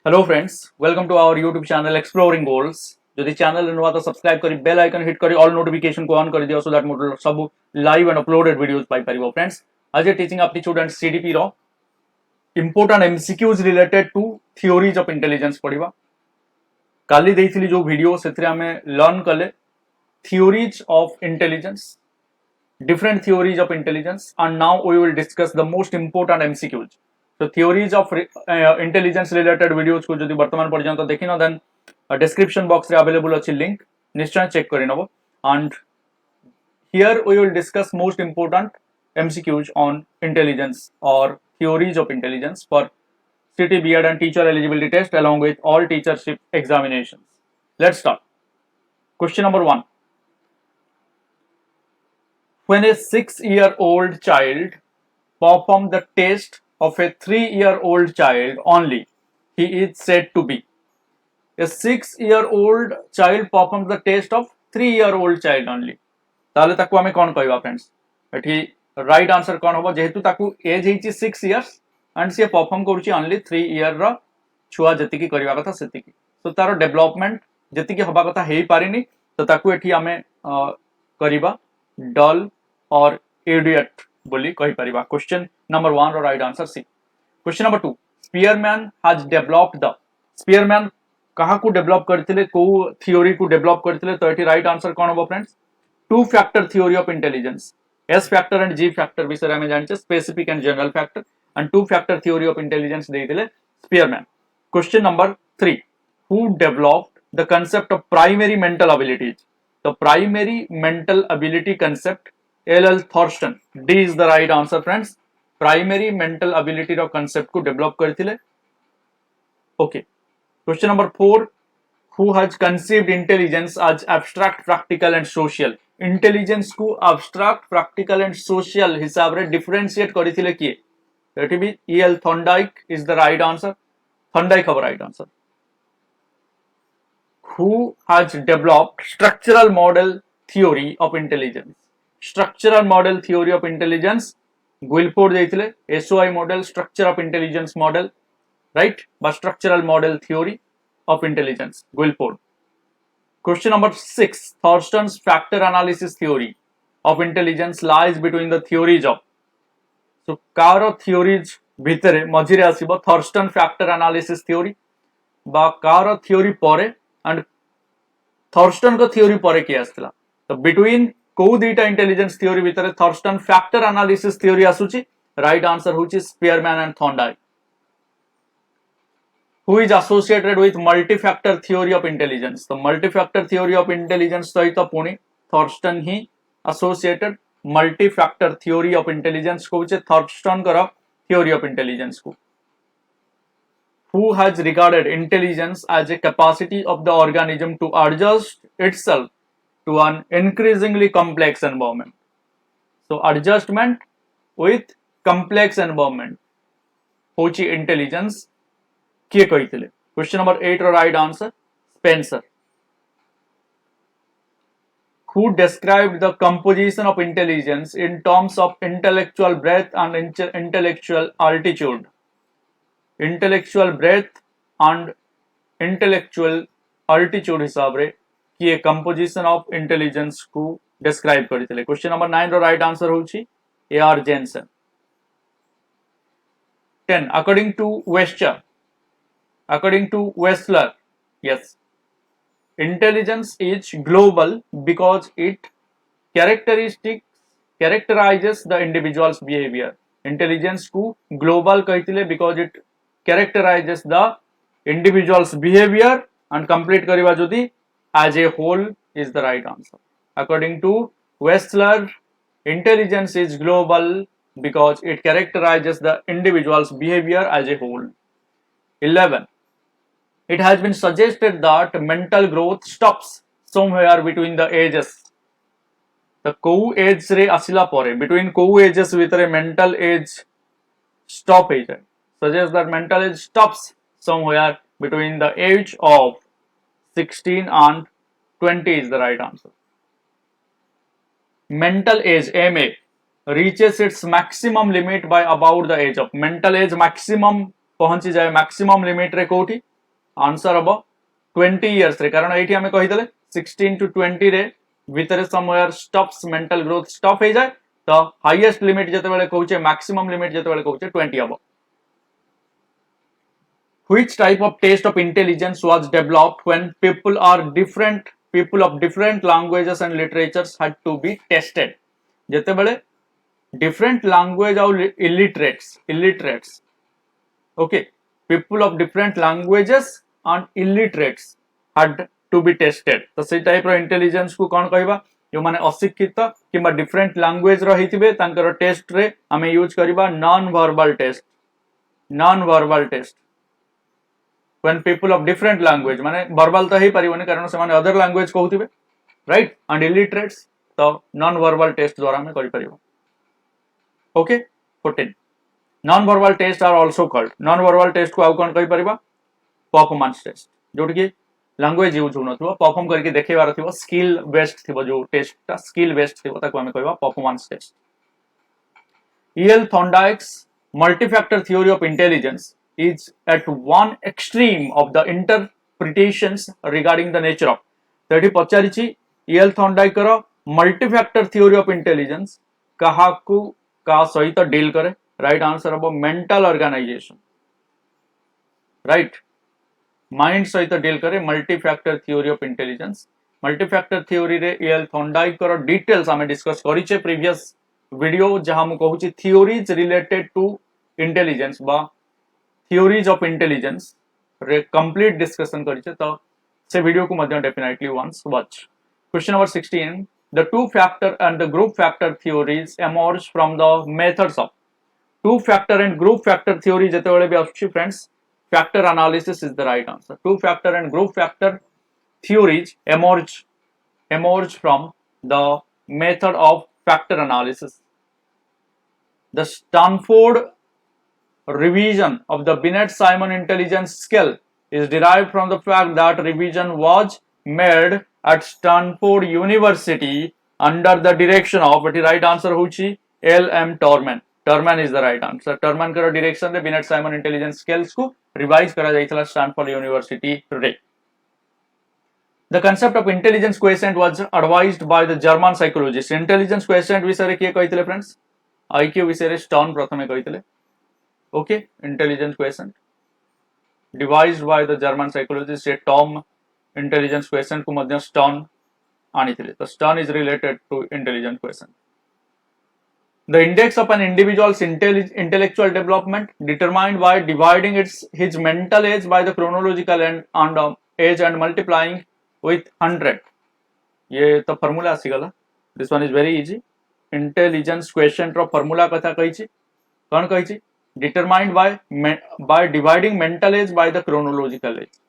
Hello friends, welcome to our YouTube channel Exploring Goals. যদি channel नुआ तो subscribe करी बेल आइकन हिट करी ऑल नोटिफिकेशन को ऑन कर दियो सो दैट मोर सब लाइव एंड अपलोडेड वीडियोस पाई परिबो फ्रेंड्स. आज टीचिंग एप्टीट्यूड एंड सीडीपी रो important MCQs related to theories of intelligence पढिबा. काली देइथिली जो वीडियो सेथरे हमें लर्न कले theories of intelligence, different theories of intelligence, and now we will discuss the most important MCQs. So theories of intelligence related videos को जदि वर्तमान पर्यंत देखि न देन description box रे available अछि link निश्चय चेक करि नबो. And here we will discuss most important MCQs on intelligence or theories of intelligence for CT B.Ed and teacher eligibility test along with all teachership examinations. Let's start. Question number 1. When a 6-year-old child performs the test of a 3-year-old child only, he is said to be. A 6-year-old child performs the test of 3-year-old child only. ताले ताकू हमें कौन कहवा friends? एठी right answer कौन होबो जेहेतु ताकू एज हेची 6 इयर्स एंड से परफॉर्म करूची ओनली 3 इयर रो छुआ जति की करवा कथा सेति की. तो तारो डेवलपमेंट जति की हबा कथा हेई पारिनी तो ताकू एठी हमें करिबा डल और इडियट बोली कहि परिबा. क्वेश्चन नंबर 1 रो right answer C. Question number 2. Spearman has developed the. Spearman कहा को डेवलप करथिले को थ्योरी को डेवलप करथिले तो एठी राइट आंसर कोन होबो friends? Two factor theory of intelligence. S factor and G factor विषय में जानचे specific and general factor and two factor theory of intelligence देथिले Spearman. Question number 3. Who developed the concept of primary mental abilities. तो primary mental ability concept L.L. Thurston. D is the right answer, friends. Primary mental ability row concept को develop करथिले. Okay. Question number 4. Who has conceived intelligence as abstract, practical and social? Intelligence को abstract, practical and social हिसाब रे differentiate करथिले किए? एठी भी E.L. Thorndike is the right answer. Thorndike हबो right answer. Who has developed structural model theory of intelligence? Structural model theory of intelligence Guilford देइथिले. SOI model structure of intelligence model right बा structural model theory of intelligence Guilford. Question number 6. Thurstone's factor analysis theory of intelligence lies between the theories of. So कार theories भितरे मझिरे आसीबो Thurstone factor analysis theory बा कार theory परे and Thurstone को theory परे कि आस्तला. तो बिटवीन को दीटा इंटेलिजेंस थ्योरी भितर थॉर्स्टन फैक्टर एनालिसिस थ्योरी आसुची. राइट आंसर होची Spearman and Thorndike. Who is associated with multi factor theory of intelligence. तो multi factor theory of intelligence सहित पुणी थॉर्स्टन ही associated multi factor theory of intelligence को Thurstone कर theory of intelligence को. Who has regarded intelligence as a capacity of the organism to adjust itself to an increasingly complex environment. So adjustment with complex environment होची intelligence किए कहिथिले. Question number 8 रो right answer Spencer. Who described the composition of intelligence in terms of intellectual breadth and intellectual altitude. Intellectual breadth and intellectual altitude हिसाब रे कि composition of intelligence को describe करथिले. Question number 9 रो right answer होची A.R. Jensen. 10. According to Westler, yes, intelligence is global because it characterizes the individual's behavior. Intelligence को global कहथिले because it characterizes the individual's behavior and complete करिवा जदि as a whole is the right answer. According to Westler, intelligence is global because it characterizes the individual's behavior as a whole. 11. It has been suggested that mental growth stops somewhere between the ages. The co age रे आसिला परे between co ages भितरे mental age stop हे जाय. Suggests that mental age stops somewhere between the age of 16 and 20 is the right answer. Mental age MA reaches its maximum limit by about the age of. Mental age maximum पहुंची जाए maximum limit रे कोठी answer हम 20 years रे, कारण ये आम कहीदे 16 to 20 रे भितर somewhere stops mental growth stop हो जाए, तो हाईएस्ट लिमिट जिते कहूचे मैक्सिमम लिमिट जिते कहूचे 20 हम. Which type of test of intelligence was developed when people of different languages and literatures had to be tested? जितेबले different language और illiterates, okay, people of different languages and illiterates had to be tested. तो से type रो intelligence को कौन कहबा, जो माने अशिक्षित किंबा डिफरेंट लैंग्वेज रो हिथिबे तांकर टेस्ट रे हमें यूज करबा non verbal test. when people of different language माने वर्बल तो ही परिवनी कारण से माने अदर लैंग्वेज कहउथिबे, राइट, एंड इलिटरेट्स तो नॉन वर्बल टेस्ट द्वारा हमें करि परिबो. Okay 14 non verbal test are also called. Non verbal test को आउ कोन कहि परिबा परफॉर्मेंस टेस्ट, जोट कि लैंग्वेज यूज हो नथिबो, परफॉर्म करके देखेबार थिबो, स्किल बेस्ड थिबो, जो टेस्ट ता स्किल बेस्ड थिबो ताको हमें कहबा performance test. E.L. Thorndike's multi-factor theory of intelligence is at one extreme of the interpretations regarding the nature of. तो ये पचारिछि E.L. Thorndike row multi-factor theory of intelligence काहाकू का सहित डील करे. राइट आंसर हम मेंटल ऑर्गेनाइजेशन, राइट, माइंड सहित deal करे multi-factor theory of intelligence. Multi-factor theory रे E.L. Thorndike रो डिटेल्स हमें डिस्कस करिछे प्रीवियस वीडियो, जहां हम कहूची थियोरीज रिलेटेड टू इंटेलिजेंस बा थियोरीज ऑफ इंटेलिजेंस रे कंप्लीट डिस्कशन करिछे, तो से वीडियो को मध्य definitely once watch. Question number 16 the two factor and the group factor theories emerge from the methods of. To factor and group factor theory जेतेबेले भी आछी friends, factor analysis is the right answer. Two factor and group factor theories emerge from the method of factor analysis. The Stanford revision of the Binet-Simon intelligence scale is derived from the fact that revision was made at Stanford University under the direction of, but the right answer होची L.M. Terman. Terman is the right answer. Terman का direction रे Binet-Simon intelligence scales को revise करा जाइथला Stanford University रे. The concept of intelligence quotient was advised by the German psychologist. Intelligence quotient विषय रे किए कहितले friends, IQ विषय रे स्टर्न प्रथमे कहितले. Okay, intelligence question devised by the German psychologist से टॉम इंटेलिजेंस क्वेश्चन को मध्य स्टर्न आनिथिले. तो Stern is related to intelligence question. The index of an individual's intellectual development determined by dividing his mental age by the chronological age and multiplying with 100. ये तो formula आसीगला. This one is very easy. Intelligence question रो formula कथा कहिछि, कोन कहिछि, determined by dividing mental age by the chronological age.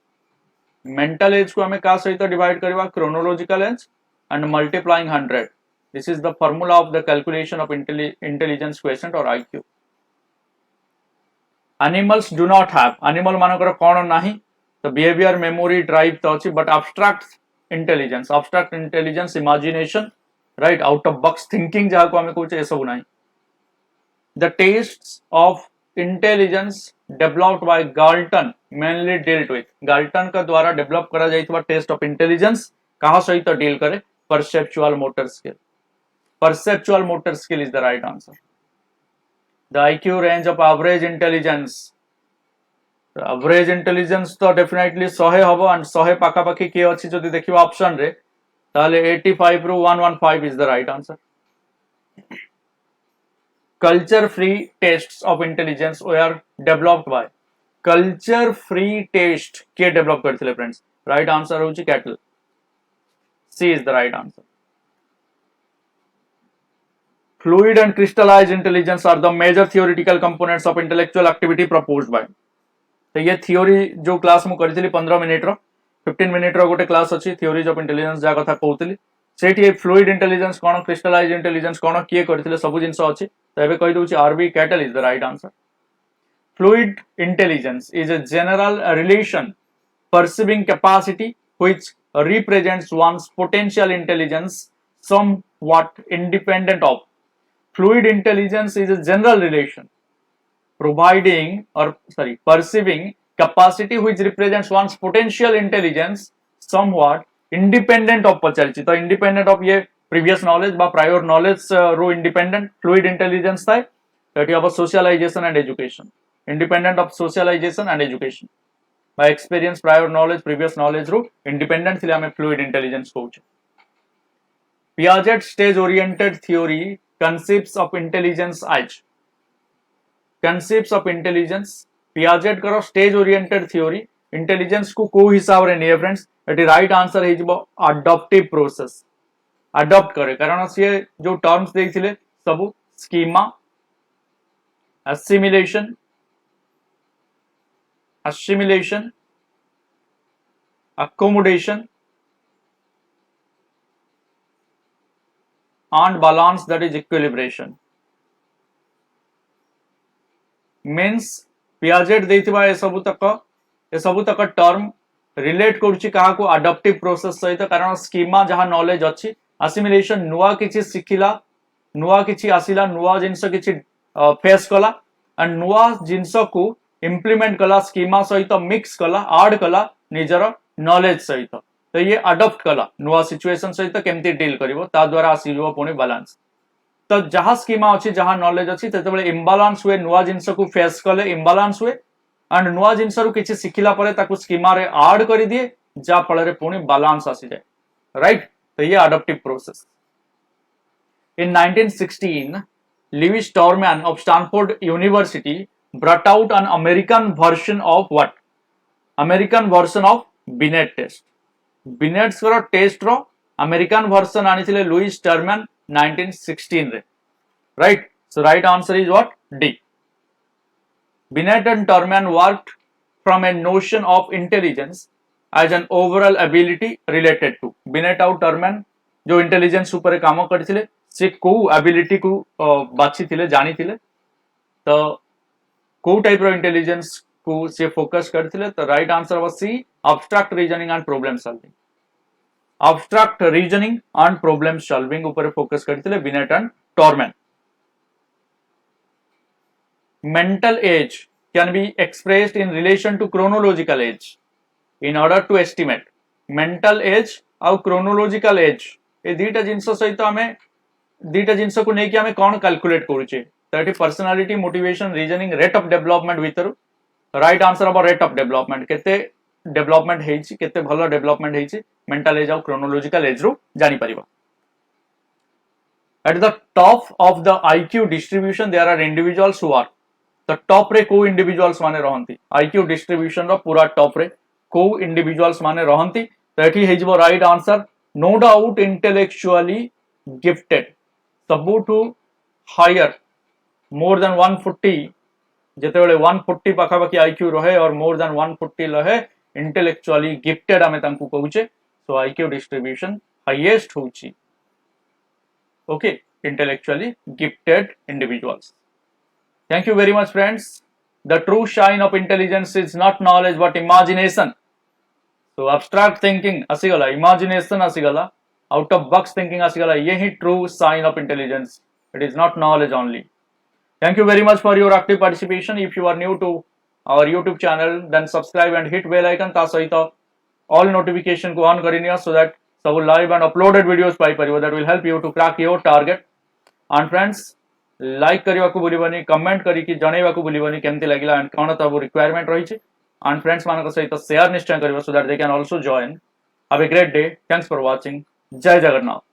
Mental age को हमें का सहित डिवाइड करबा chronological age and multiplying 100. This is the formula of the calculation of intelligence question or IQ. Animals do not have, animal मानकर कोन नाही, तो behaviour memory drive तो अच्छी, but abstract intelligence imagination, right, out of box thinking जहाँ को हमें कुछ ऐसा बनाई. The tests of intelligence developed by Galton mainly dealt with. Galton का द्वारा डेवलप करा जाइथवा टेस्ट ऑफ इंटेलिजेंस कहाँ सहित डील करे, perceptual motor skill. Perceptual motor skill is the right answer. The IQ range of average intelligence. Average intelligence तो definitely 100 हबो and 100 पाखा पाखी के अछि जदि देखिबा ऑप्शन रे, ताले 85 रु 115 is the right answer. Culture free tests of intelligence were developed by. Culture free test के डेवलप करथिले फ्रेंड्स, राइट आंसर होची Cattell. C is the right answer. Fluid and crystallized intelligence are the major theoretical components of intellectual activity proposed by. तो ये theory जो class मु करितली 15 minute रो 15 minute रो गोटे class अछि theories of intelligence जा कथा कहउतली, सेठी फ्लूइड इंटेलिजेंस कोन, क्रिस्टलाइज्ड इंटेलिजेंस कोन, किए करथिले सब जिंस अछि. तो एबे कहि दोछि R B Cattell is the right answer. Fluid intelligence is a general relation perceiving capacity which represents one's potential intelligence somewhat independent of. Fluid intelligence is a general relation perceiving capacity which represents one's potential intelligence somewhat independent of पचारिछि तो independent of ये previous knowledge बा prior knowledge रो independent fluid intelligence थाए तो eighty अब socialization and education independent of socialization and education by experience prior knowledge previous knowledge row independent थिले हमें fluid intelligence कहउछे Piaget stage oriented theory concepts of intelligence as concepts of intelligence Piaget करो stage oriented theory intelligence को को हिसाब रे निये friends eighty right answer हे जिवो adoptive process adopt करे कारण से जो टर्म्स देथिले सब schema assimilation accommodation and balance that is equilibration means Piaget देथिबा ए सब तक टर्म रिलेट करूची कहा को अडॉप्टिव प्रोसेस सहित कारण स्कीमा जहा नॉलेज अछि असिमिलेशन नुवा किछि सिखिला नुवा किछि आसिला नुवा जिंस किछि फेस कला एंड नुवा जिंस को इंप्लीमेंट कला स्कीमा सहित मिक्स कला ऐड कला निजर नॉलेज सहित तो ये अडॉप्ट कला नुवा सिचुएशन सहित केमती डील करिवो ता द्वारा आसीजो पुणी बैलेंस तो जहा स्कीमा अच्छी जहा नॉलेज अच्छी तेतबेले इम्बालांस हुए नुआ जिंस को फेस कले इम्बालांस हुए एंड नुआ जिंस रु किछि सिखिला परे ताकू स्कीमा रे ऐड करि दिए जा फल रे पुणी बैलेंस आसी जाए राइट तो ये adoptive process in 1916 Lewis Terman of Stanford University brought out an American version of what American version of Binet test Binet रो टेस्ट रो अमेरिकन वर्जन आनिथिले लुइस टर्मन 1916 रे right so right answer is what D Binet and Terman worked from a notion of intelligence as an overall ability related to Binet और Terman जो intelligence ऊपर काम करथिले से को एबिलिटी को बाछि थिले जानि थिले तो को टाइप रो इंटेलिजेंस को से फोकस करथिले तो right answer was C abstract reasoning and problem solving abstract reasoning and problem solving ऊपर फोकस करथिले Binet and Terman mental age can be expressed in relation to chronological age in order to estimate mental age और chronological age ए दीटा जिंस सहित हमें दीटा जिंस को नेकी हमें कौन calculate करूचे तो एटी personality motivation reasoning rate of development भीतर राइट आंसर अब रेट ऑफ डेवलपमेंट केते डेवलपमेंट हेछि केते भलो डेवलपमेंट हेछि मेंटल एज और क्रोनोलॉजिकल एज रो जानि परिबा at the top of the IQ distribution there are individuals who are the top रे को इंडिविजुअल्स माने रहंती आईक्यू डिस्ट्रीब्यूशन रो पूरा टॉप रे को इंडिविजुअल्स माने रहंती तो एठी हेजिबो right answer no doubt intellectually gifted सबुठु हायर मोर देन 140 जेतेबेले 140 पाखापाखि आईक्यू रहे और मोर देन 140 रहे इंटेलेक्चुअली गिफ्टेड आमे तांकु कहूचे सो आईक्यू डिस्ट्रीब्यूशन हाईएस्ट होची okay intellectually gifted individuals thank you very much friends the true shine of intelligence is not knowledge but imagination so abstract thinking आसीगला imagination आसीगला out of box thinking आसीगला ये ही true sign of intelligence it is not knowledge only Thank you very much for your active participation. If you are new to our YouTube channel, then subscribe and hit bell icon. ता सहित all notification को on करिनिया so that सब live and uploaded videos pi परिबो. That will help you to crack your target. And friends, like करिवा को भूलिबनी, comment करी कि जणैवा को भूलिबनी केमति लागिला and कोन तबो requirement रही छै. And friends मानक सहित share निश्चय करिवा so that they can also join. Have a great day. Thanks for watching. जय जगन्नाथ.